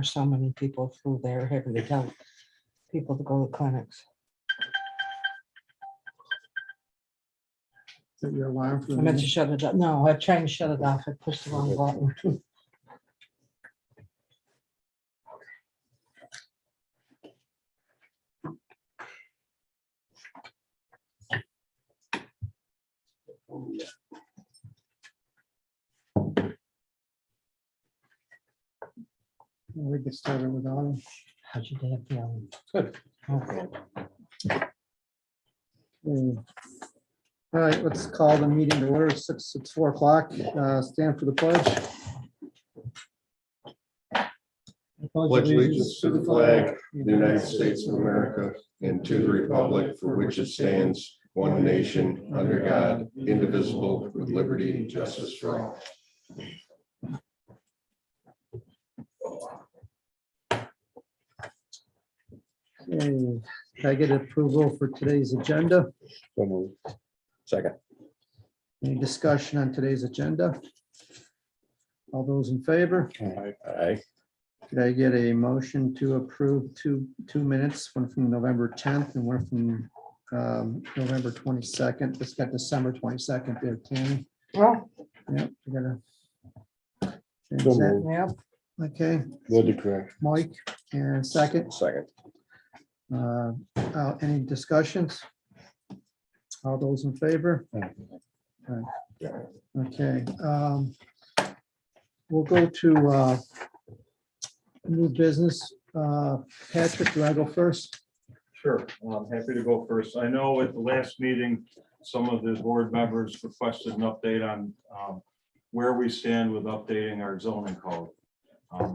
so many people through there, having to tell people to go to clinics. Is that your alarm for I the meant to meeting? shut it up. No, I'm trying to shut it off. I pushed the wrong button. We get started with Autumn. How'd your day feel? Good. Okay. All right, let's call the meeting to order. It's 4 o'clock. Stand for the pledge. Pledge allegiance to the flag of the United States of America and to the republic for which it stands, one nation, under God, indivisible, with liberty and justice for all. Okay, can I get approval for today's agenda? So moved. Second. Any discussion on today's agenda? All those in favor? Aye. Could I get a motion to approve two minutes, one from November 10th and one from November 22nd? It's got December 22nd there, Tammy. Well, Yep, we gotta change So that. moved. yeah, Okay, Would declare. Mike, and second. Second. Any discussions? All those in favor? Okay. We'll go to new business. Patrick, do I go first? Sure, I'm happy to go first. I know at the last meeting, some of the board members requested an update on where we stand with updating our zoning code,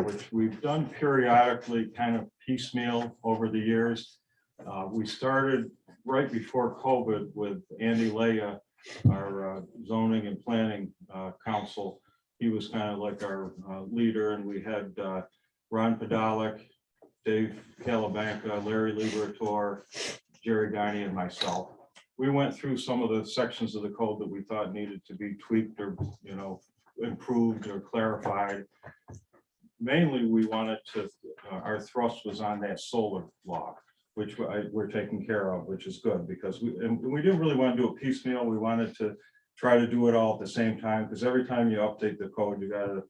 which we've done periodically, kind of piecemeal over the years. We started right before COVID with Andy Leah, our zoning and planning council. He was kind of like our leader, and we had Ron Podolak, Dave Calabanca, Larry Liberator, Jerry Guiney, and myself. We went through some of the sections of the code that we thought needed to be tweaked or, improved or clarified. Mainly, we wanted to, our thrust was on that solar law, which we're taking care of, which is good, because we didn't really want to do it piecemeal. We wanted to try to do it all at the same time, because every time you update the code, you got to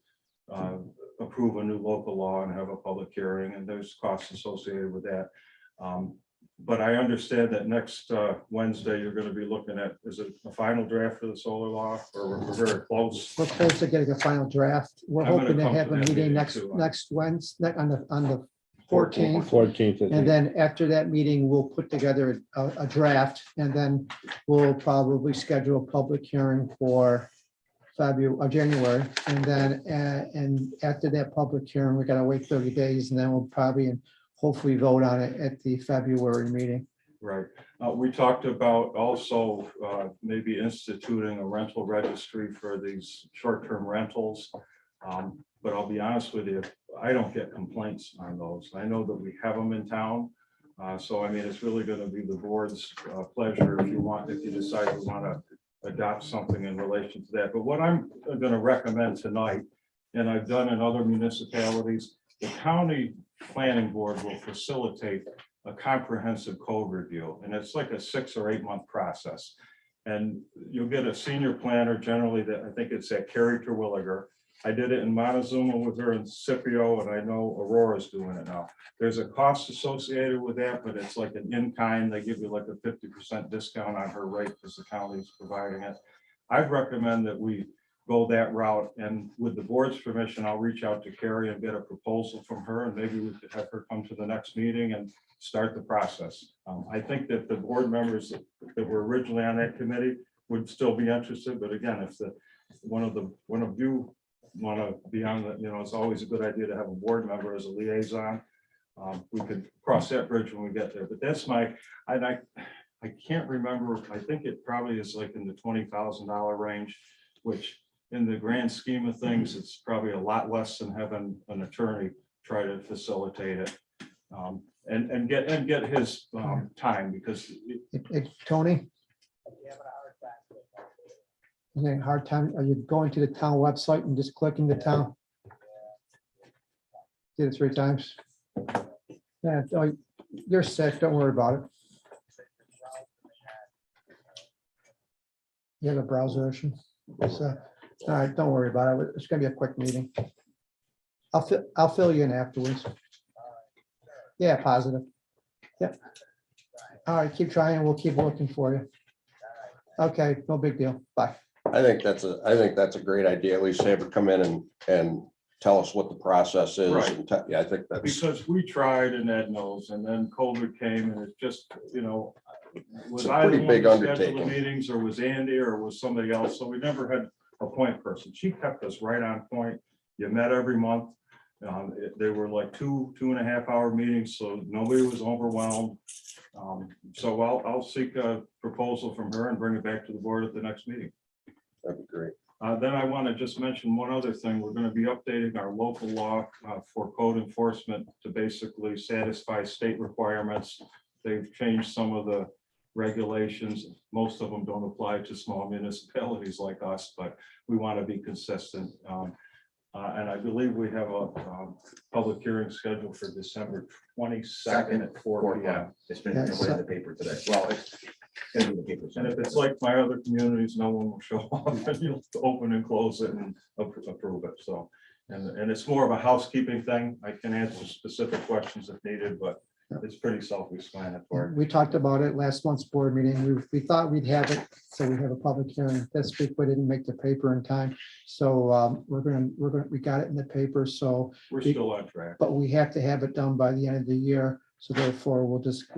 approve a new local law and have a public hearing, and there's costs associated with that. But I understand that next Wednesday, you're going to be looking at, is it a final draft for the solar law, or we're very close? We're close to getting a final draft. We're I'm gonna hoping to come have to a that meeting meeting too. next Wednesday, on the 14th. 14th. And then after that meeting, we'll put together a draft, and then we'll probably schedule a public hearing for February or January. And then, and after that public hearing, we gotta wait 30 days, and then we'll probably hopefully vote on it at the February meeting. Right. We talked about also maybe instituting a rental registry for these short-term rentals. But I'll be honest with you, I don't get complaints on those. I know that we have them in town. So I mean, it's really going to be the board's pleasure if you decide you want to adopt something in relation to that. But what I'm going to recommend tonight, and I've done in other municipalities, the county planning board will facilitate a comprehensive code review, and it's like a 6 or 8 month process. And you'll get a senior planner, generally, that I think it's at Carrie Terwilliger. I did it in Montezuma with her in Scipio, and I know Aurora's doing it now. There's a cost associated with that, but it's like an in-kind. They give you like a 50% discount on her rate because the county's providing it. I'd recommend that we go that route, and with the board's permission, I'll reach out to Carrie and get a proposal from her, and maybe we could have her come to the next meeting and start the process. I think that the board members that were originally on that committee would still be interested, but again, if one of you want to be on the, it's always a good idea to have a board member as a liaison. We could cross that bridge when we get there, but that's I can't remember. I think it probably is like in the $20,000 range, which in the grand scheme of things, it's probably a lot less than having an attorney try to facilitate it. And get his time, because Tony? Okay, hard time. Are you going to the town website and just clicking the town? Did it 3 times. Yeah, oh, you're sick, don't worry about it. You have a browser issue. So, all right, don't worry about it. It's gonna be a quick meeting. I'll fill you in afterwards. Yeah, positive. Yeah. All right, keep trying. We'll keep working for you. Okay, no big deal. Bye. I think that's a great idea. At least have her come in and tell us what the process is. Right. And yeah, I think that's, Because we tried and Ed knows, and then COVID came and it just, was It's a I the pretty one big that scheduled the undertaking. meetings, or was Andy, or was somebody else? So we never had a point person. She kept us right on point. You met every month. They were like 2.5 hour meetings, so nobody was overwhelmed. So I'll seek a proposal from her and bring it back to the board at the next meeting. that'd be great. Then I want to just mention one other thing. We're going to be updating our local law for code enforcement to basically satisfy state requirements. They've changed some of the regulations. Most of them don't apply to small municipalities like us, but we want to be consistent. And I believe we have a public hearing scheduled for December 22nd at 4 p.m. It's been Yeah, in so- the paper today. Well, it's gonna be in the paper. And if it's like my other communities, no one will show up, and you'll open and close it and approve it. So, and it's more of a housekeeping thing. I can answer specific questions if needed, but it's pretty self-explanatory. We talked about it last month's board meeting. We thought we'd have it, so we have a public hearing this week, but didn't make the paper in time. So we got it in the paper, so, We're still on track. but we have to have it done by the end of the year. So therefore, we'll just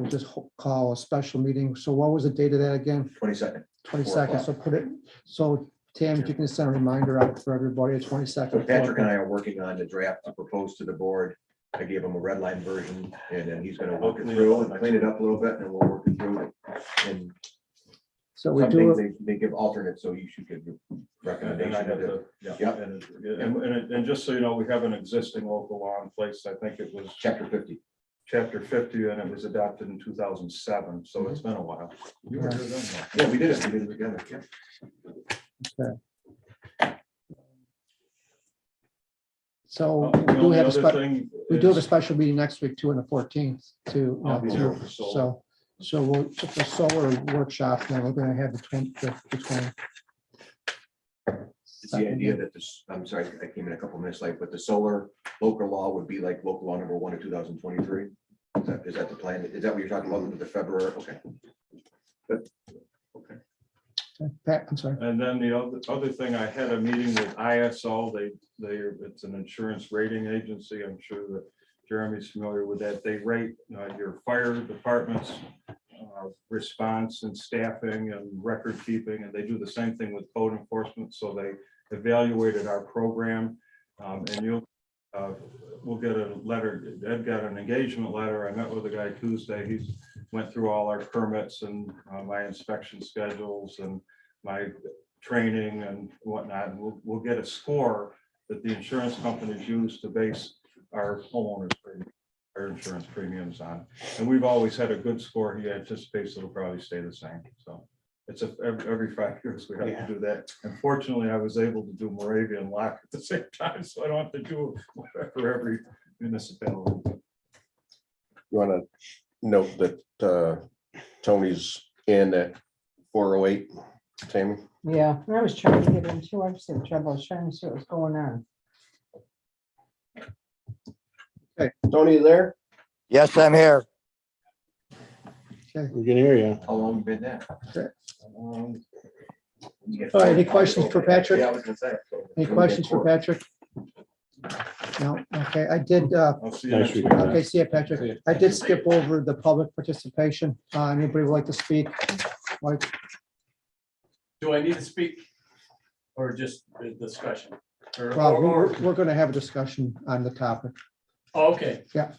call a special meeting. So what was the date of that again? 22nd. 22nd. So put it, so Tam, if you can send a reminder out for everybody, So 22nd. Patrick and I are working on the draft to propose to the board. I gave him a red line version, and then he's gonna work it through and clean it up a little bit, and we'll work it through. And So we some do, things they give alternates, so you should give your And I recommendation. have to- to, yeah, Yep. and just so you know, we have an existing local law in place. I think it was Chapter 50. chapter 50, and it was adopted in 2007, so it's been a while. You were here then, though. Yeah, we did it together. Yeah. so The we do only have a other special, thing we do have a is- special meeting next week too, on the 14th to. I'll be there for solar. So we'll, for solar workshop, now we're gonna have the 20. It's the idea that this, I'm sorry, I came in a couple minutes late, but the solar local law would be like local law number 1 of 2023. Is that the plan? Is that what you're talking about with the February? Okay. Pat, I'm sorry. And then the other thing, I had a meeting with ISO. It's an insurance rating agency. I'm sure that Jeremy's familiar with that. They rate your fire department's response and staffing and record keeping, and they do the same thing with code enforcement. So they evaluated our program, and we'll get a letter. Ed got an engagement letter. I met with the guy Tuesday. He's went through all our permits and my inspection schedules and my training and whatnot. And we'll get a score that the insurance companies use to base our homeowners premium, our insurance premiums on. And we've always had a good score. He anticipates it'll probably stay the same. So it's every 5 years we have to do that. Unfortunately, I was able to do Moravian Lock at the same time, so I don't have to do it for every municipality. You want to note that Tony's in at 408, Tammy? Yeah, I was trying to get in too. I was in trouble. I was trying to see what was going on. Tony, you there? Yes, I'm here. We can hear you. How long you been there? All right, any questions for Patrick? Yeah, I was gonna say. Any questions for Patrick? No, okay, I did, I'll see you Nice next week. weekend. okay, see you, Patrick. I did skip over the public participation. Anybody would like to speak? Like, Do I need to speak? Or just the discussion? Or- well, or- we're gonna have a discussion on the topic. Oh, okay. Yeah.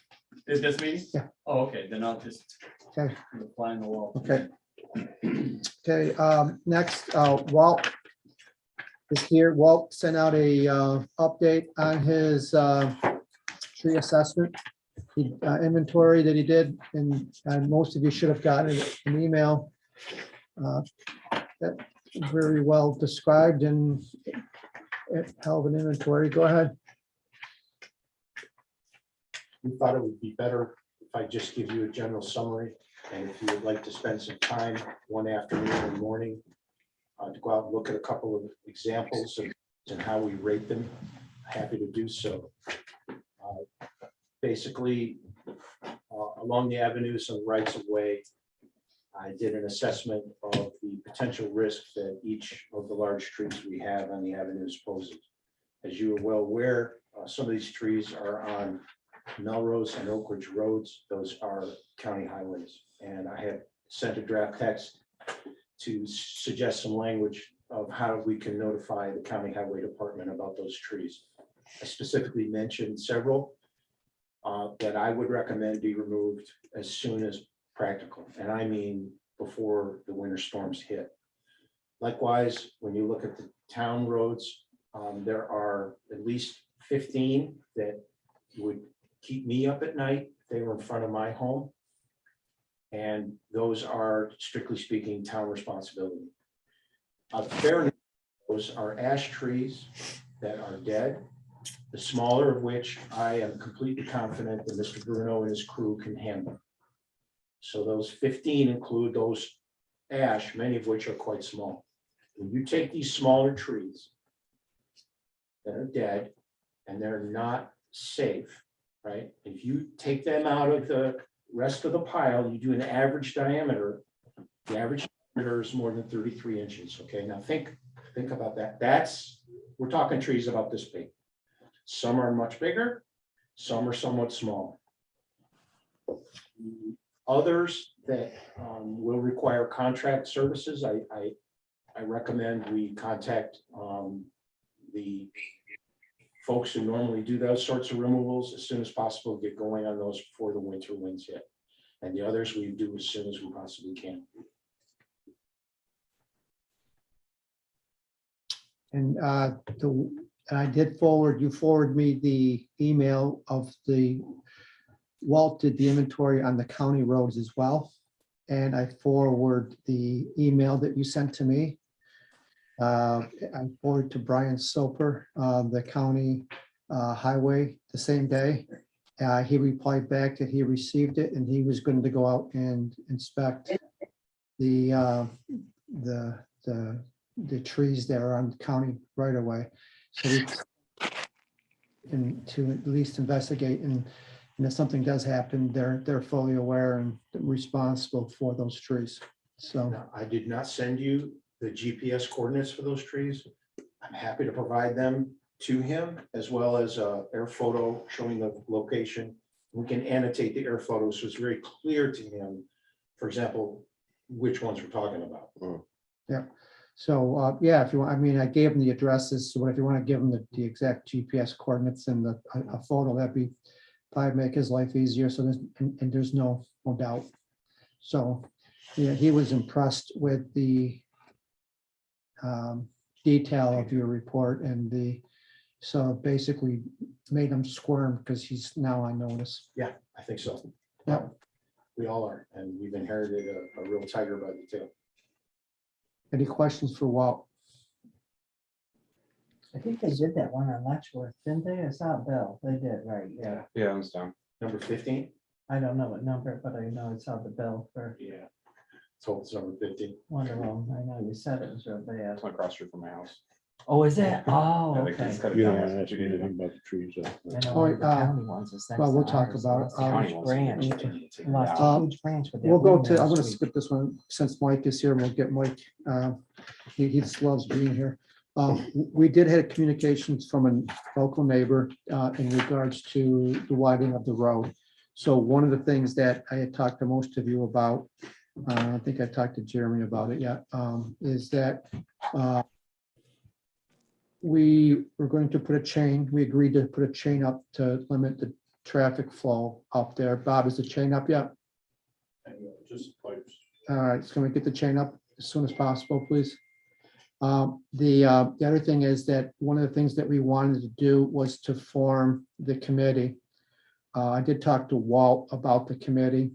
Is this meeting? Yeah. Oh, okay, then I'll just. Okay. Fly on the wall. Okay. Okay, next, Walt is here. Walt sent out a update on his tree assessment. Inventory that he did, and most of you should have gotten an email. That very well described and held an inventory. Go ahead. we thought it would be better if I just give you a general summary. And if you would like to spend some time one afternoon or morning to go out and look at a couple of examples of and how we rate them, happy to do so. Basically, along the avenues and rights of way, I did an assessment of the potential risk that each of the large trees we have on the avenues poses. As you are well aware, some of these trees are on Melrose and Oak Ridge roads. Those are county highways. And I have sent a draft text to suggest some language of how we can notify the county highway department about those trees. I specifically mentioned several that I would recommend be removed as soon as practical. And I mean, before the winter storms hit. Likewise, when you look at the town roads, there are at least 15 that would keep me up at night if they were in front of my home. And those are, strictly speaking, town responsibility. Fair, those are ash trees that are dead, the smaller of which I am completely confident that Mr. Bruno and his crew can handle. So those 15 include those ash, many of which are quite small. When you take these smaller trees that are dead and they're not safe, right? If you take them out of the rest of the pile, you do an average diameter. The average diameter is more than 33 inches. Okay, now think about that. We're talking trees about this big. Some are much bigger, some are somewhat small. Others that will require contract services, I recommend we contact the folks who normally do those sorts of removals as soon as possible, get going on those before the winter winds hit. And the others we do as soon as we possibly can. And I did you forward me the email of Walt did the inventory on the county roads as well. And I forward the email that you sent to me. I forwarded to Brian Soper, the county highway, the same day. He replied back that he received it and he was going to go out and inspect the trees that are on the county right away. So and to at least investigate, and if something does happen, they're fully aware and responsible for those trees. So Now, I did not send you the GPS coordinates for those trees. I'm happy to provide them to him, as well as a air photo showing the location. We can annotate the air photo so it's very clear to him, for example, which ones we're talking about. yeah. So yeah, if you want, I mean, I gave them the addresses. So if you want to give them the exact GPS coordinates and a photo, that'd be probably make his life easier. So there's no doubt. So yeah, he was impressed with the detail of your report and so basically made him squirm because he's now on notice. Yeah, I think so. Yeah. We all are, and we've inherited a real tiger by the tail. Any questions for Walt? I think they did that one on Letchworth, didn't they? I saw Bill. They did, right? Yeah. Yeah, I was down. Number 15? I don't know what number, but I know I saw the bill for Yeah. So it's number 15. one of them. I know you said it was real bad. It's across the street from my house. Oh, is it? Oh, Yeah, they okay. just cut it You don't down. want to ask me anything about the trees. I know Oh, one of the county ones is next well, we'll to talk ours, about lost it. a County huge wants to branch. take it Lost down. a huge branch with that We'll go wind to, I'm last gonna week. skip this one since Mike is here and we'll get Mike. He just loves being here. We did have communications from a local neighbor in regards to the widening of the road. So one of the things that I had talked to most of you about, I think I talked to Jeremy about it yet, is that we were going to put a chain, we agreed to put a chain up to limit the traffic flow up there. Bob, is the chain up yet? Just pipes. All right, so can we get the chain up as soon as possible, please? The other thing is that one of the things that we wanted to do was to form the committee. I did talk to Walt about the committee.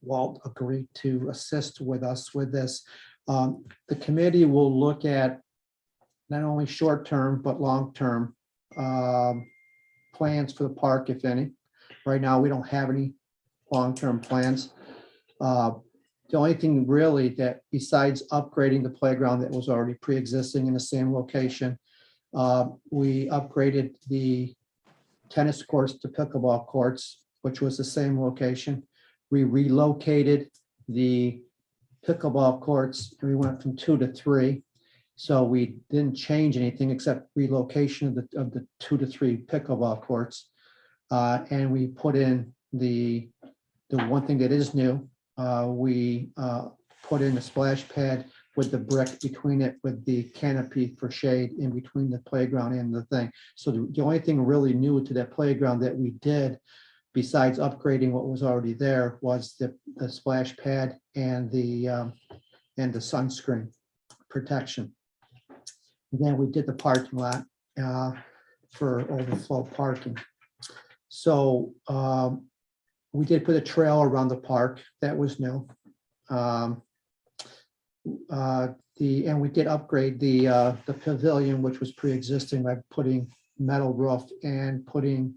Walt agreed to assist with us with this. The committee will look at not only short-term, but long-term plans for the park, if any. right now, we don't have any long-term plans. The only thing really that besides upgrading the playground that was already pre-existing in the same location, we upgraded the tennis courts to pickleball courts, which was the same location. We relocated the pickleball courts, and we went from 2 to 3. So we didn't change anything except relocation of the 2 to 3 pickleball courts. And we put in the one thing that is new, we put in a splash pad with the brick between it with the canopy for shade in between the playground and the thing. So the only thing really new to that playground that we did, besides upgrading what was already there, was the splash pad and the sunscreen protection. And then we did the parking lot for overflow parking. So we did put a trail around the park. That was new. And we did upgrade the pavilion, which was pre-existing, by putting metal roof and putting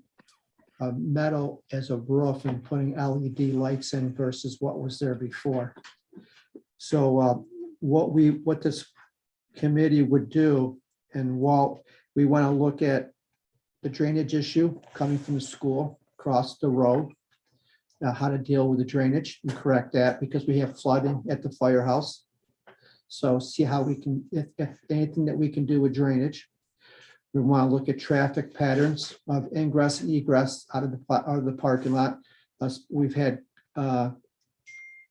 metal as a roof and putting LED lights in versus what was there before. So what this committee would do, and Walt, we want to look at the drainage issue coming from the school across the road, how to deal with the drainage and correct that, because we have flooding at the firehouse. So see how we can, if anything that we can do with drainage. We want to look at traffic patterns of ingress and egress out of the parking lot. We've had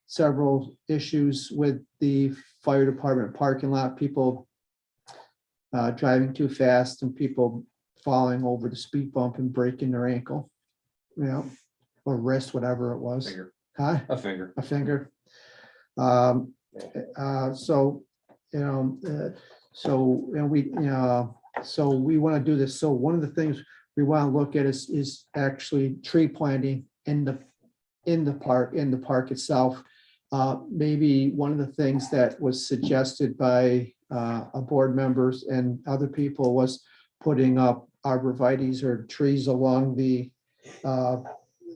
several issues with the fire department parking lot, people driving too fast and people falling over the speed bump and breaking their ankle, or wrist, whatever it was. Finger. Huh? A finger. A finger. So we want to do this. So one of the things we want to look at is actually tree planting in the park itself. Maybe one of the things that was suggested by a board members and other people was putting up arborvitaes or trees along the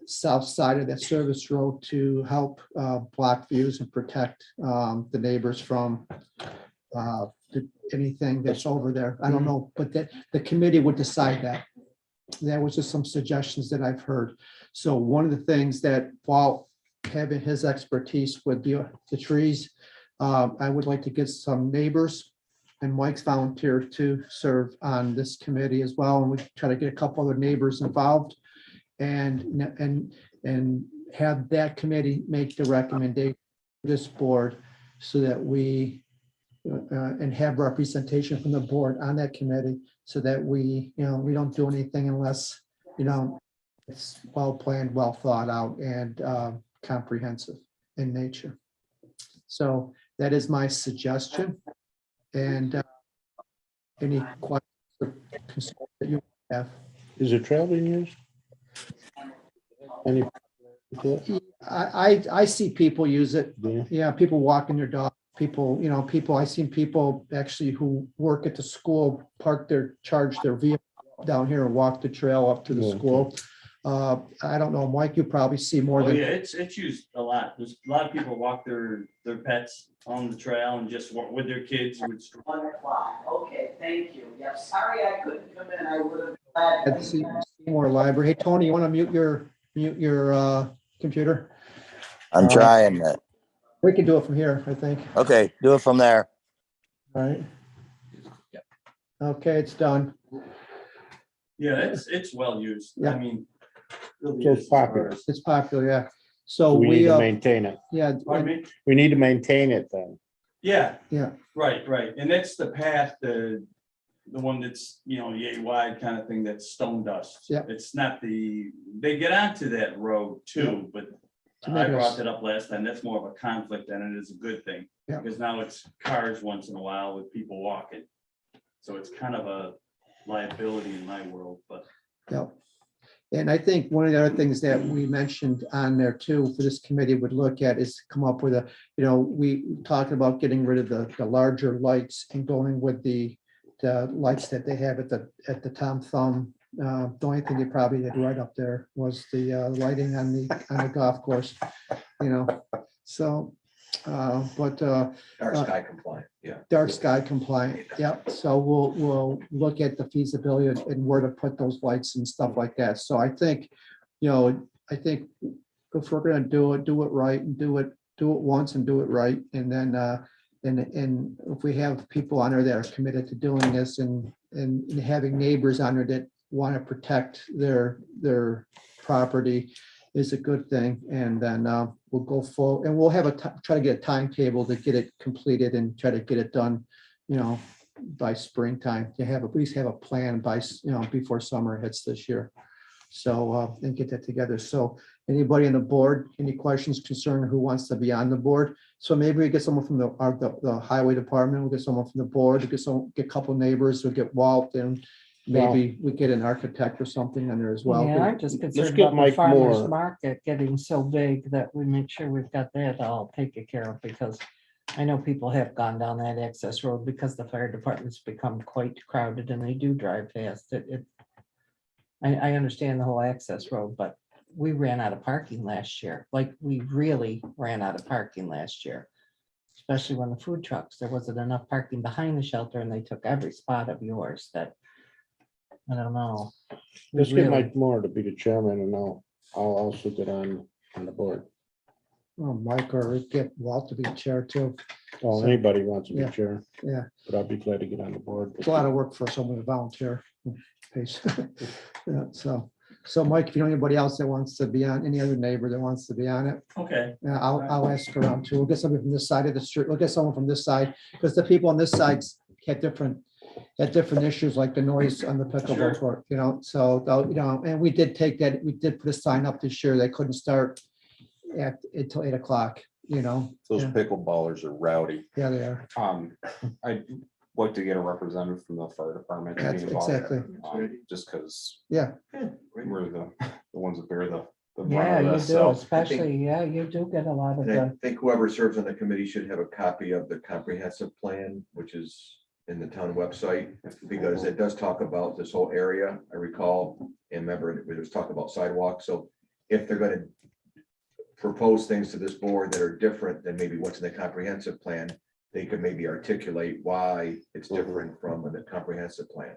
south side of that service road to help block views and protect the neighbors from anything that's over there. I don't know, but that the committee would decide that. That was just some suggestions that I've heard. So one of the things that, while having his expertise with the trees, I would like to get some neighbors, and Mike's volunteered to serve on this committee as well. And we try to get a couple other neighbors involved and have that committee make the recommendation to this board, so that we and have representation from the board on that committee, so that we don't do anything unless it's well planned, well thought out, and comprehensive in nature. So that is my suggestion. And any questions or concerns that you have? Is it trail being used? Any? I see people use it. Yeah. Yeah, people walking their dog, people, I've seen people actually who work at the school charge their vehicle down here and walk the trail up to the Yeah. school. I don't know, Mike, you probably see more Oh, than. yeah, it's used a lot. There's a lot of people walk their pets on the trail and just walk with their kids. 1:00. Okay, thank you. Yeah, sorry I couldn't come in. I would have. At Seymour Library. Hey, Tony, you want to mute your computer? I'm trying that. We can do it from here, I think. Okay, do it from there. All right. Okay, it's done. Yeah, it's well used. Yeah. I mean. really So it's is as far popular. as- It's popular, yeah. So We need we, to maintain it. yeah, Pardon me? We need to maintain it then. Yeah, yeah, right. And that's the path, the one that's, yay wide kind of thing, that's stone dust. Yeah. It's not they get onto that road too, but To I make brought us- that up last time. That's more of a conflict than it is a good thing. Yeah. Because now it's cars once in a while with people walking. So it's kind of a liability in my world, but. yeah. And I think one of the other things that we mentioned on there too, for this committee would look at, is come up with we talked about getting rid of the larger lights and going with the lights that they have at the Tom Thumb The only thing they probably did right up there was the lighting on the golf course, you know, so, but Dark sky compliant, yeah. dark sky compliant, yep. So we'll look at the feasibility and where to put those lights and stuff like that. So I think, I think if we're gonna do it right and do it once and do it right. And then, and if we have people on there that are committed to doing this and having neighbors on there that want to protect their property is a good thing. And then we'll go full, and we'll have try to get a timetable to get it completed and try to get it done, by springtime, to have at least have a plan by, before summer hits this year. So, and get that together. So anybody on the board, any questions, concern, who wants to be on the board? So maybe we get someone from the highway department, we'll get someone from the board, get a couple neighbors, we'll get Walt, and maybe we get an architect or something on there as well. Yeah, I'm just concerned get about the Mike farmer's Moore. market getting so big that we make sure we've got that all taken care of, because I know people have gone down that access road because the fire department's become quite crowded and they do drive fast. I understand the whole access road, but we ran out of parking last year. Like, we really ran out of parking last year. Especially when the food trucks, there wasn't enough parking behind the shelter and they took every spot of yours that, I don't know. We Let's get really- Mike Moore to be the chairman, and I'll also get on the board. Mike, or get Walt to be chair too. Oh, anybody wants to be Yeah. chair, Yeah, but I'll be glad to get on the board. it's a lot of work for someone to volunteer. Pace. Yeah, so Mike, if you know anybody else that wants to be on, any other neighbor that wants to be on it, Okay. I'll ask around too. We'll get somebody from this side of the street. We'll get someone from this side, because the people on this side had different issues, like the noise on the pickleball court, so, and we did put a sign up this year. They couldn't start until 8 o'clock, Those Yeah. pickleballers are rowdy. Yeah, they are. I'd like to get a representative from the fire department. to be That's involved, exactly. Just because Yeah, we're the ones that bear the brunt Yeah, of you this, do, so. especially, yeah, you do get a lot of And I the, think whoever serves on the committee should have a copy of the comprehensive plan, which is in the town website, because it does talk about this whole area. I recall, and remember, there was talk about sidewalks, so if they're gonna propose things to this board that are different than maybe what's in the comprehensive plan, they could maybe articulate why it's different from the comprehensive plan.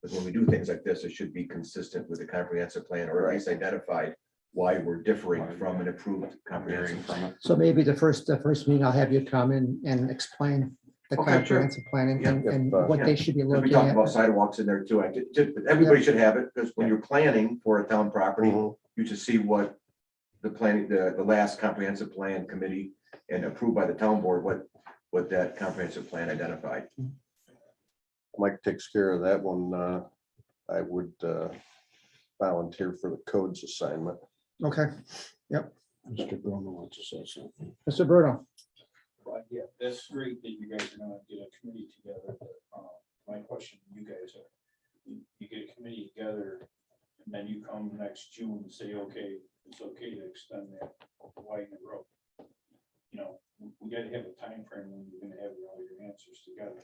Because when we do things like this, it should be consistent with the comprehensive plan, or at least identify why we're differing from an approved comprehensive plan. so maybe the first meeting, I'll have you come in and explain the Okay, sure. comprehensive planning and Yeah, what they should be We looking talked about at. sidewalks in there too. Everybody should have it, because when you're planning for a town property, Mhm. you should see what the planning, the last comprehensive plan committee and approved by the town board, what that comprehensive plan identified. Mike takes care of that one. I would volunteer for the codes assignment. Okay, Mr. Bruno wants to say something. Mr. Bruno. But yeah, that's great that you guys are gonna get a committee together. My question to you guys are, you get a committee together, and then you come next June and say, okay, it's okay to extend that widen the road. We gotta have a time frame when you're gonna have all your answers together,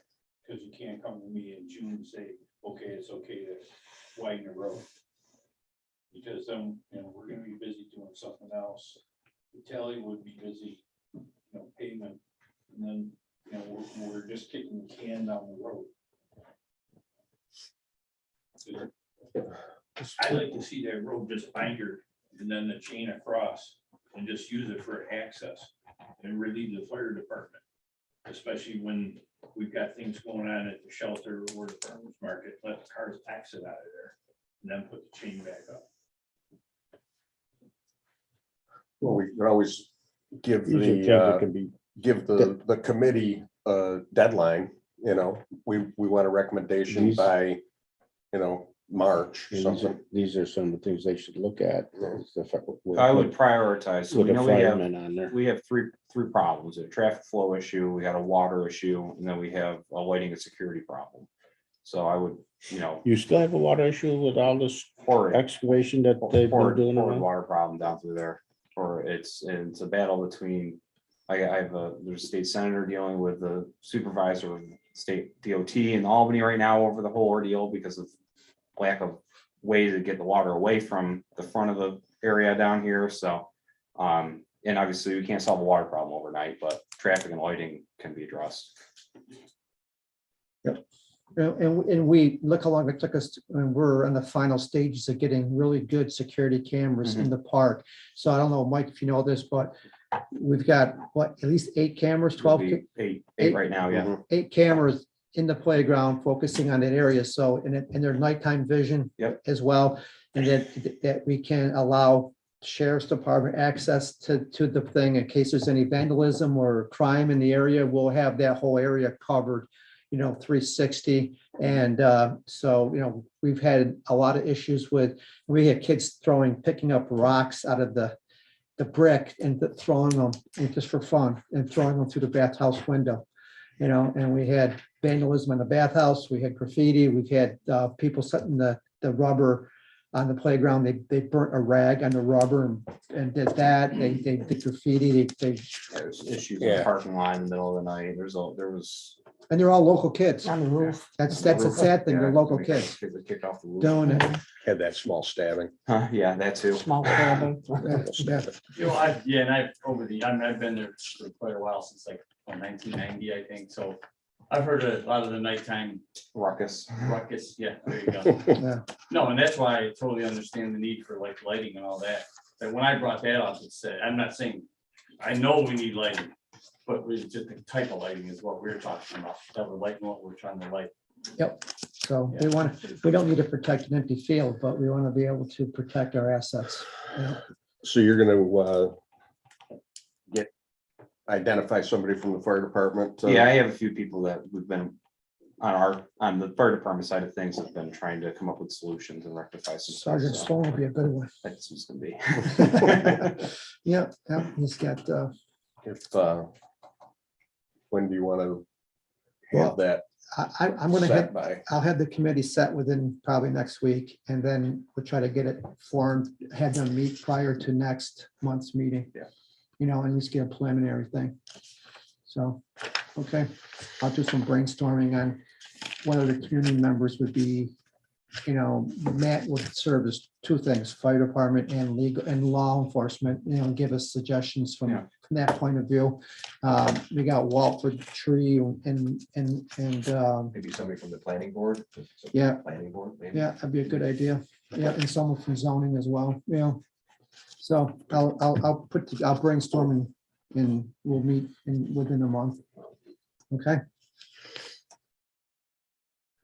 because you can't come to me in June and say, okay, it's okay to widen the road. Because then, we're gonna be busy doing something else. The tally would be busy, pavement, and then, we're just kicking the can down the road. I like to see that road just anchored and then the chain across and just use it for access and relieve the fire department. Especially when we've got things going on at the shelter or the farmer's market, let the cars exit out of there and then put the chain back up. Well, we can always give Usually things that the, can be, give the committee a deadline, we want a recommendation These- by, March, something. these are some of the things they should look at. I would prioritize. So With we the know we have, firemen on there. we have three problems: a traffic flow issue, we got a water issue, and then we have a lighting and security problem. So I would, You still have a water issue with all this or excavation that they've been doing around? water problem down through there, or it's a battle between. I have there's a state senator dealing with the supervisor of state DOT in Albany right now over the whole ordeal because of lack of way to get the water away from the front of the area down here, so. And obviously we can't solve a water problem overnight, but traffic and lighting can be addressed. And we, look how long it took us, and we're in the final stages of getting really good security cameras in the park. So I don't know, Mike, if you know this, but we've got, what, at least 8 cameras, 12, It'd be eight right now, yeah. 8 cameras in the playground focusing on that area. So, and their nighttime vision Yep. as well. And that we can allow sheriff's department access to the thing in case there's any vandalism or crime in the area. We'll have that whole area covered, 360. And so, we've had a lot of issues we had kids picking up rocks out of the brick and throwing them and just for fun and throwing them through the bathhouse window. And we had vandalism in the bathhouse, we had graffiti, we've had people setting the rubber on the playground. They burnt a rag on the rubber and did that. They did graffiti. There's issues in the parking lot in the middle of the night. There was. And they're all local kids. On the roof. That's a sad thing. They're local Yeah, kids Kids that kicked off the roof. doing it. Had that small stabbing. Huh, yeah, that too. Small cabin. Yeah. And I've been there for quite a while, since like 1990, I think, so I've heard a lot of the nighttime Ruckus. ruckus, yeah, there you go. Yeah. No, and that's why I totally understand the need for like lighting and all that, but when I brought that up, it said, I'm not saying, I know we need lighting, but we just the type of lighting is what we're talking about, that we're lighting what we're trying to light. Yep. So we don't need to protect an empty field, but we want to be able to protect our assets. So you're gonna identify somebody from the fire department? Yeah, I have a few people that we've been on the fire department side of things have been trying to come up with solutions and rectify some. Sergeant stuff, so Sloan would be a good one. That's what's gonna be. Yeah, he's got, When do you want to Well, have that I'm gonna set by? I'll have the committee set within probably next week, and then we'll try to get it formed, have them meet prior to next month's meeting. Yeah. And just get a preliminary thing. So, okay, I'll do some brainstorming on what other community members would be, Matt would serve as 2 things, fire department and legal and law enforcement, give us suggestions from that point of view. We got Walford Tree and Maybe somebody from the planning board. Yeah. Planning board, maybe. yeah, that'd be a good idea. Yeah, and someone from zoning as well, So I'll brainstorm and we'll meet within a month. Okay.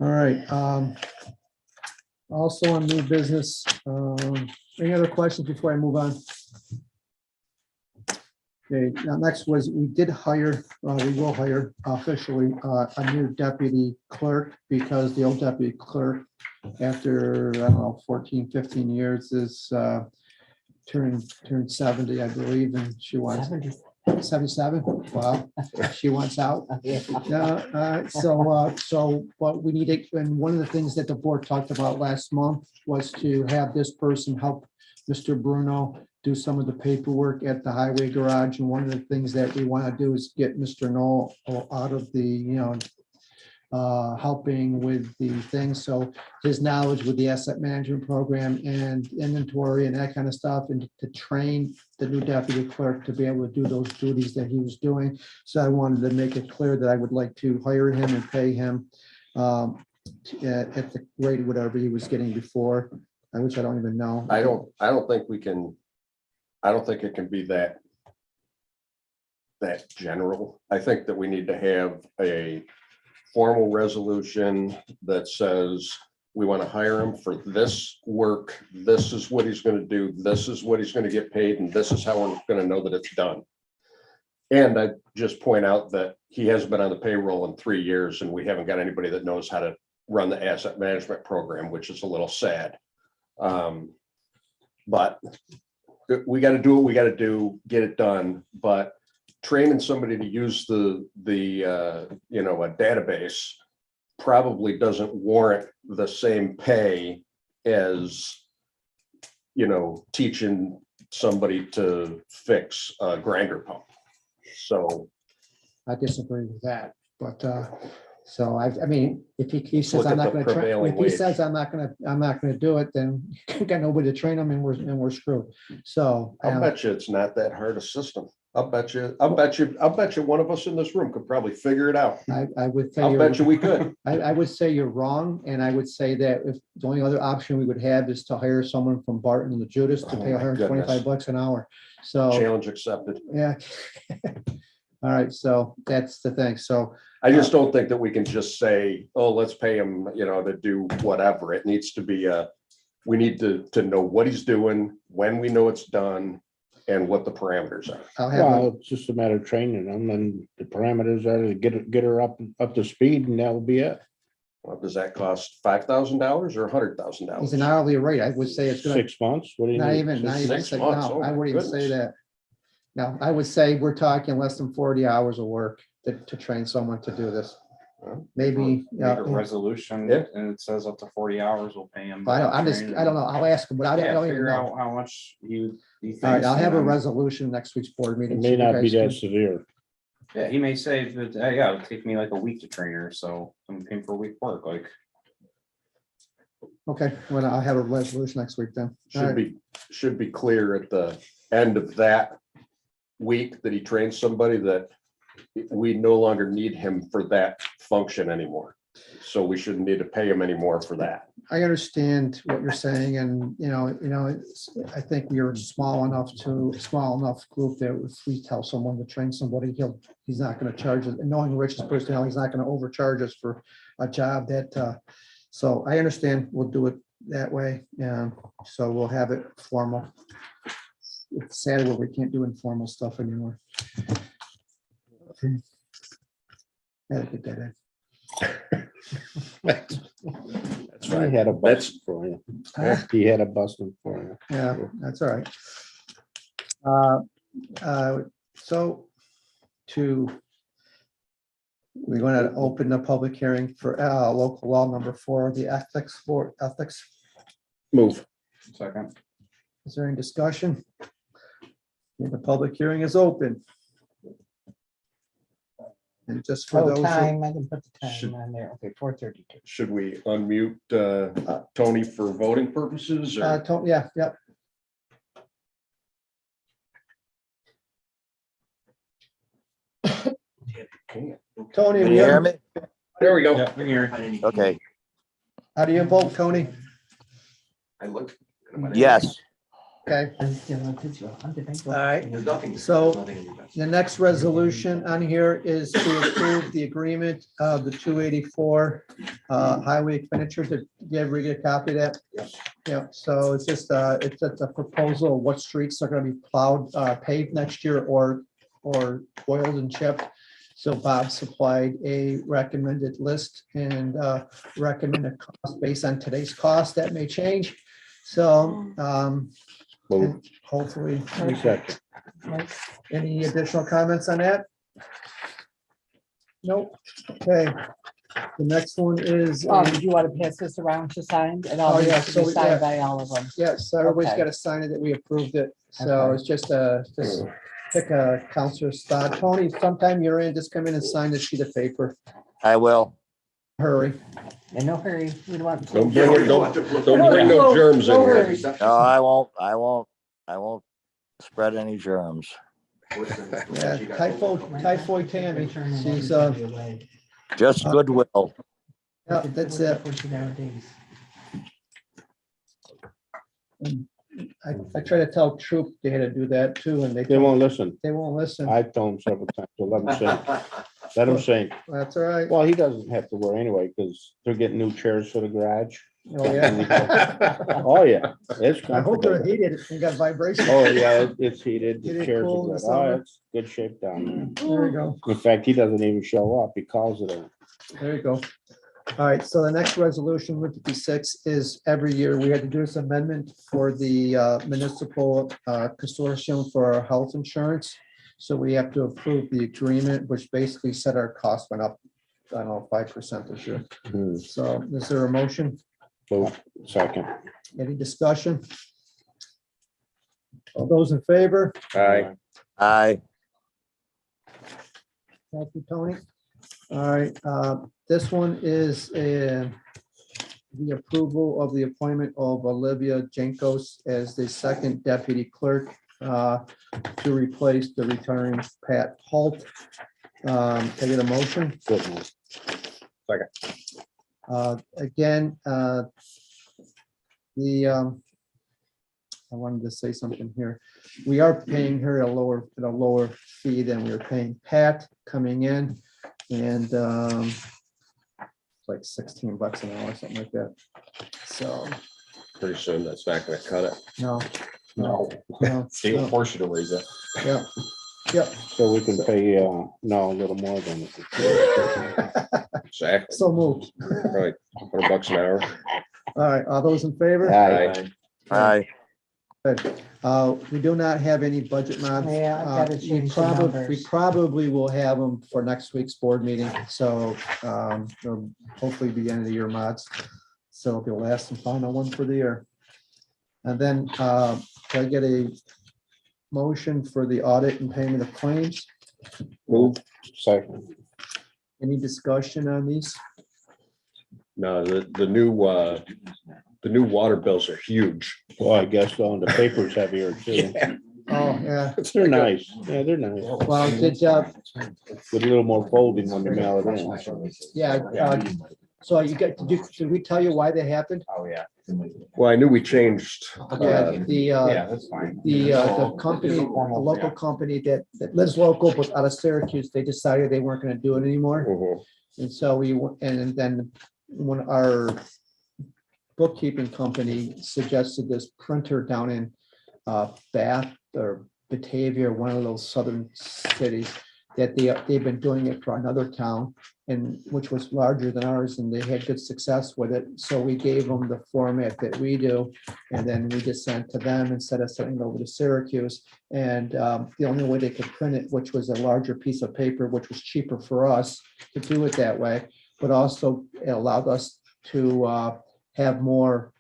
All right. Also on new business, any other questions before I move on? Okay, now next was, we will hire officially a new deputy clerk, because the old deputy clerk, after, I don't know, 14, 15 years, is turned 70, I believe, and she wants 77. Wow, she wants out. So what we need, and one of the things that the board talked about last month was to have this person help Mr. Bruno do some of the paperwork at the highway garage. And one of the things that we want to do is get Mr. Knoll out of the, helping with the things. So his knowledge with the asset management program and inventory and that kind of stuff, and to train the new deputy clerk to be able to do those duties that he was doing. So I wanted to make it clear that I would like to hire him and pay him at the rate of whatever he was getting before, which I don't even know. I don't think it can be that general. I think that we need to have a formal resolution that says we want to hire him for this work. This is what he's going to do. This is what he's going to get paid. And this is how we're going to know that it's done. And I just point out that he hasn't been on the payroll in 3 years, and we haven't got anybody that knows how to run the asset management program, which is a little sad. But we got to do what we got to do, get it done. But training somebody to use a database probably doesn't warrant the same pay as, teaching somebody to fix a grinder pump. So I disagree with that, but So I mean, if he says look I'm at not the gonna, prevailing if he wage. says I'm not gonna do it, then you got nobody to train him and we're screwed. So. I'll bet you it's not that hard a system. I'll bet you one of us in this room could probably figure it out. I would say. I'll bet you we could. I would say you're wrong, and I would say that if the only other option we would have is to hire someone from Barton and the Judas to Oh pay my goodness. $125 an hour. So, Challenge accepted. yeah. All right, so that's the thing. So, I just don't think that we can just say, oh, let's pay him, to do whatever. It needs to be we need to know what he's doing, when we know it's done, and what the parameters are. I'll have, Well, it's just a matter of training them, and the parameters are to get her up to speed, and that will be it. Well, does that cost $5,000 or $100,000? he's an hourly rate. I would say it's gonna, 6 months, what do you not need? even, not even, 6 say- months. no, Oh, I my wouldn't even say goodness. that. No, I would say we're talking less than 40 hours of work to train someone to do this. Well, Maybe, Make a yeah. resolution Yeah. and it says up to 40 hours, we'll pay him. I don't know. I'll ask him, but I Yeah, don't even figure know. out how much he thinks. All right, I'll have a and then- resolution next week's board It meeting. may so you not be guys that can- severe. Yeah, he may say that, yeah, it'll take me like a week to train her, so I'm paying for a week work, like. Okay, well, I'll have a resolution next week then. All right. Should be clear at the end of that week that he trains somebody that we no longer need him for that function anymore. So we shouldn't need to pay him anymore for that. I understand what you're saying, and I think we are small enough group that if we tell someone to train somebody, he's not gonna charge us, and knowing Rich's personnel, he's not gonna overcharge us for a job that, so I understand, we'll do it that way, so we'll have it formal. It's sad where we can't do informal stuff anymore. Had to get that in. That's He right. had a That's- busting for you. He had a busting for you. Yeah, that's all right. So we're going to open the public hearing for local law number 4, the ethics. Move. Second. Is there any discussion? The public hearing is open. And just for Oh, those, time, I can put the Should- time on there. Okay, 4:32. Should we unmute Tony for voting purposes? Or yeah, yeah. Tony, Can you hear me? There we go. Yeah, we can hear you. Okay, how do you vote, Tony? I looked. yes, Okay, I'm still on picture. all right. There's nothing. So- there's nothing in your best. The next resolution on here is to approve the agreement of the 284 highway expenditure. Did you ever get a copy of that? Yes. Yeah, so it's just a proposal of what streets are gonna be plowed, paved next year or oiled and chipped. So Bob supplied a recommended list and recommended cost based on today's cost. That may change. So Move. hopefully, Second. any additional comments on that? Nope. Okay. The next one is, Do you want to pass this around to sign? It all Oh, yeah, needs to so be we- signed by all of them. yes, so everybody's Okay. got to sign it that we approved it. So Okay. it's just pick a counselor spot. Tony, sometime you're in, just come in and sign the sheet of paper. I will. Hurry. In no hurry. We don't want. Don't bring no germs in No here. hurry. No, I won't spread any germs. Yeah, typhoid Tammy. She's, Just goodwill. yeah, that's it. I try to tell Troop they had to do that too, and They won't listen. they won't listen. I told him several times, so let him sing. Let him sing. That's all right. Well, he doesn't have to worry anyway, because they're getting new chairs for the garage. Oh, yeah. Oh, yeah, it's I hope they're comfortable. heated and got vibration. Oh, yeah, it's heated. Get The it chairs cool in are the good. summer. Oh, it's good shape down There you go. there. In fact, he doesn't even show up. He calls it a. There you go. All right, so the next resolution, 156, is every year we had to do this amendment for the municipal consortium for our health insurance. So we have to approve the agreement, which basically said our cost went up, I don't know, 5% this year. So is there a motion? So, second. Any discussion? All those in favor? Aye. Aye. Thank you, Tony. All right, this one is the approval of the appointment of Olivia Jankos as the second deputy clerk to replace the retiring Pat Holt. Can I get a motion? Good one. Again, I wanted to say something here. We are paying her at a lower fee than we were paying Pat coming in, and it's like $16 an hour, something like that. So, Pretty soon that's not gonna cut it. no, No, no, state will no, force you to raise it. yeah, yep. So we can pay, no, a little more than. Exactly. So moved. Right, $100 an hour. All right, all those in favor? Aye. Aye. Good. We do not have any budget mods. Yeah, I've gotta We change the probably, numbers. will have them for next week's board meeting, so they'll hopefully be end of the year mods. So it'll be the last and final one for the year. And then can I get a motion for the audit and payment of claims? Move. Second. Any discussion on these? No, the new water bills are huge. Well, I guess so, and the paper's heavier too. Oh, yeah. They're nice. Yeah, they're nice. Well, did, With a little more folding when you mail it in. yeah, so you got, did we tell you why they happened? Oh, yeah. Well, I knew we changed. Yeah, That's fine. the company, the local company that lives local but out of Syracuse, they decided they weren't gonna do it anymore. Mhm. And so and then when our bookkeeping company suggested this printer down in Bath or Batavia, one of those southern cities, that they've been doing it for another town, and which was larger than ours, and they had good success with it. So we gave them the format that we do, and then we just sent to them instead of sending it over to Syracuse. And the only way they could print it, which was a larger piece of paper, which was cheaper for us to do it that way, but also it allowed us to have more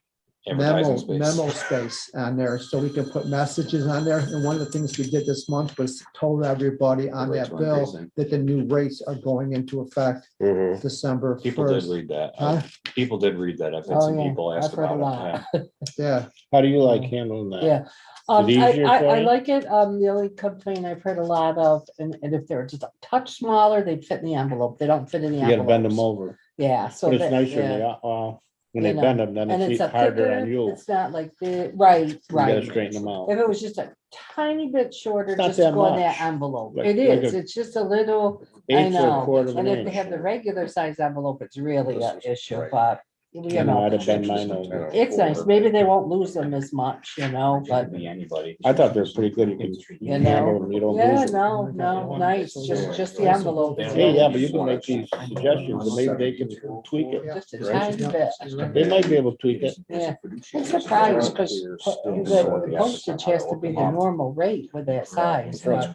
Advertising memo space. space on there, so we can put messages on there. And one of the things we did this month was told everybody on The rates that were bill increasing. that the new rates are going into effect Mhm. December People did 1st. read that. Huh? People did read that. I've had Oh, some yeah, people ask I've heard a about it. lot. Yeah, How do you like handling that? Yeah. Is it easier for I you? like it. The only complaint I've heard a lot of, and if they were just a touch smaller, they'd fit in the envelope. They don't fit in the You gotta bend them envelopes. over. Yeah, so. But it's that- nicer yeah. when they You know, bend them, then And it's it's a harder thicker, on you. it's not like the, right, You gotta right. straighten them out. If it was just a tiny bit shorter, It's not just to that go in that much. envelope. Like- It like is, a it's just a little, I Eighth or a know. quarter of And an if they have inch. the regular size envelope, it's really This an is issue, right. but, you I know how know. to bend mine over. It's nice. Maybe they won't lose them as much, you know, but, Could be anybody. I thought they're pretty good. You can you handle know. them. You don't Yeah, lose them. no, nice, just the envelope. is Hey, yeah, all. but you can make these suggestions and maybe they can tweak it. Just a tiny bit. They might be able to tweak it. Yeah, I'm surprised because the postage has to be the normal rate with that size, but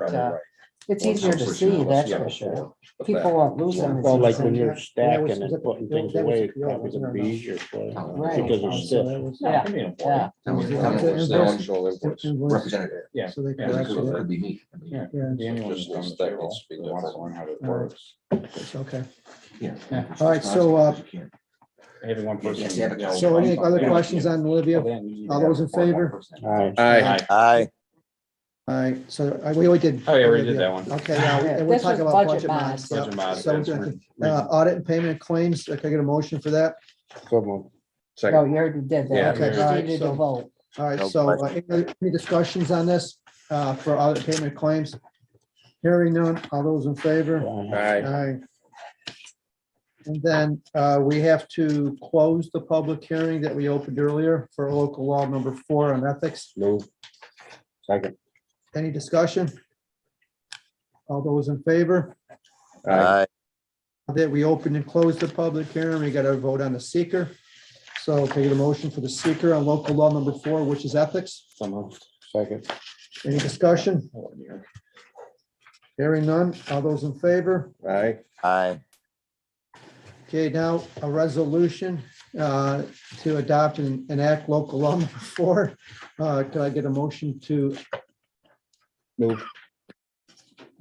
it's easier to see, that's for sure. People won't lose them. as Well, like when easy. you're stacking and putting things away, it's probably gonna be easier for you Right. because it's stiff. Yeah, yeah. That was the Actual invoice. representative. Yeah. So they Yeah, correct So it it. could be me. Yeah. Yeah, Just those thickness be They want to different. learn how it All right. works. it's okay. Yeah. All right, so, Having one person. So any other questions on Olivia? All those in favor? All right. Aye. Aye. All right, so we already did. Oh, yeah, we did that one. Okay, now, Yeah, and we're this talking was about budget budget mods. mods. yeah. Budget mods, So, that's audit and payment of claims, can I get a motion for that? So moved. No, Second. you already did Yeah, that. okay, You all just right, needed so- to vote. All right, No so any discussions on this for audit payment of claims? Hearing none, all those in favor? Aye. Aye. And then we have to close the public hearing that we opened earlier for local law number 4 on ethics. Move. Second. Any discussion? All those in favor? Aye. That we opened and closed the public hearing, we got to vote on the seeker. So can I get a motion for the seeker on local law number 4, which is ethics. So moved. Second. Any discussion? Hearing none, all those in favor? Aye. Aye. Okay, now a resolution to adopt and enact local law number 4. Can I get a motion to Move.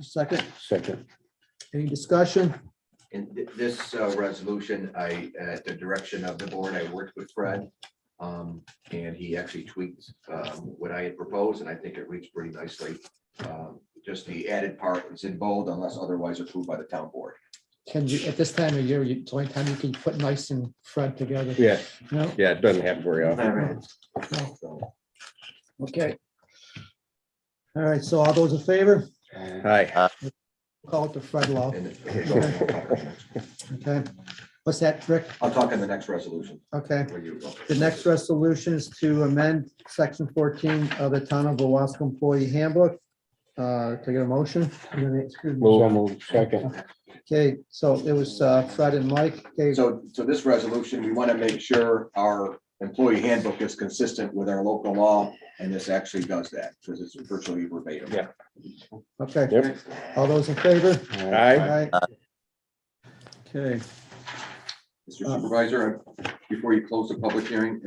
second? Second. Any discussion? this resolution, at the direction of the board, I worked with Fred. And he actually tweaked what I had proposed, and I think it reads pretty nicely. Just the added part is in bold unless otherwise approved by the town board. Can you, at this time of year, it's the only time you can put nice and Fred together? Yeah, No? yeah, it doesn't happen very often. So, Okay. All right, so all those in favor? Hi. Call it the Fred law. and- Okay. What's that, Rick? I'll talk in the next resolution. Okay. Where you go. The next resolution is to amend section 14 of the town of Owasco employee handbook. To get a motion. So moved. Second. Okay, so it was Fred and Mike. Okay, So this resolution, we want to make sure our employee handbook is consistent with our local law, and this actually does that, because it's virtually verbatim. Yeah. okay. Yep. All those in favor? Hi. Aye. Okay, Mr. Supervisor, before you close the public hearing,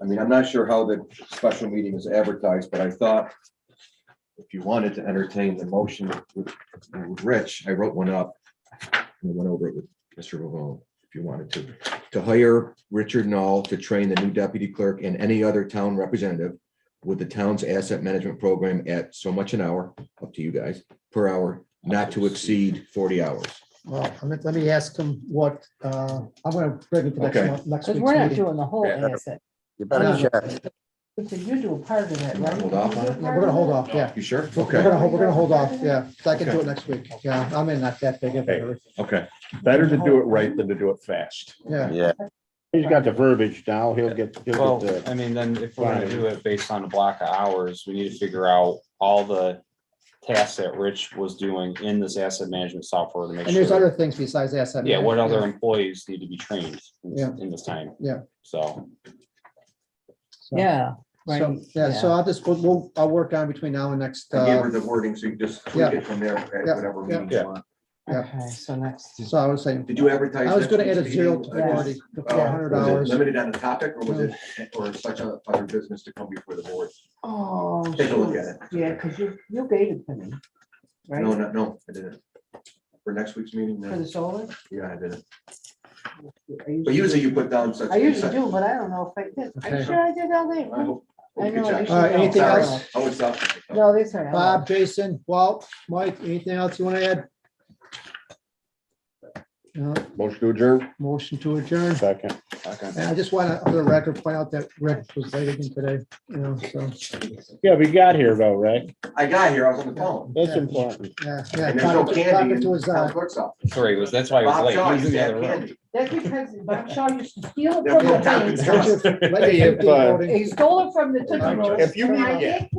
I mean, I'm not sure how the special meeting is advertised, but I thought if you wanted to entertain the motion with Rich, I wrote one up and went over it with Mr. Vavone, if you wanted to hire Richard Knoll to train the new deputy clerk and any other town representative with the town's asset management program at so much an hour, up to you guys, per hour, not to exceed 40 hours. well, let me ask him what, I'm gonna bring it to Okay. next Because week's we're not meeting. doing the whole Yeah. asset. You better Yeah. check. So you do a part of that, right? Hold off on it? Yeah, we're gonna hold off, yeah. You sure? We're Okay, gonna hold off, yeah. So I can do Okay. it next week. Yeah, I'm in not that big of a hurry. Okay. Better to do it right than to do it fast. Yeah, Yeah, He's got the verbiage now. He'll get Well, the, I mean, then if we're gonna do it based on a block of hours, we need to figure out all the tasks that Rich was doing in this asset management software to make and there's sure. other things besides that. Yeah, what other employees need to be trained Yeah. in this time? Yeah. So, Yeah, So, right. yeah, so I'll work on between now and next, I gave her the wording, so you just tweak it from there at Yeah. whatever Yeah. meeting you want. Yeah. Okay, so next. so I was saying, Did you advertise? I was next gonna add a week's 0 meeting? to 40, to Was $400. it limited on the topic, or was it, or such a other business to come before the board? Oh. Take a look at it. Yeah, because you gave it to me. Right? No, no, I didn't. For next week's meeting, For no. the solar? Yeah, I didn't. I But usually you put down such. I usually do, but I don't know if I did. Okay. I'm sure I did all that. I hope- I hope you know, I check. usually All right, anything don't. else? Oh, it's up. No, this one. Bob, Jason, Walt, Mike, anything else you want to add? No, Motion to adjourn? motion to adjourn. second. And I just want to, for the record, point out that Rick was late again today, so, Yeah, we got here though, right? I got here, I was on the phone. That's Yeah. important. yeah. And there's no Talking candy to in his, town clerk's office. sorry, that's why he was Bob late. Shaw He was used in to the have other room. candy. That's because Bob Shaw used to steal it They're from the both Tompkins bank. Johnson. Let me- If, He stole it from the Tootsie If Rolls. you And need- I yeah. did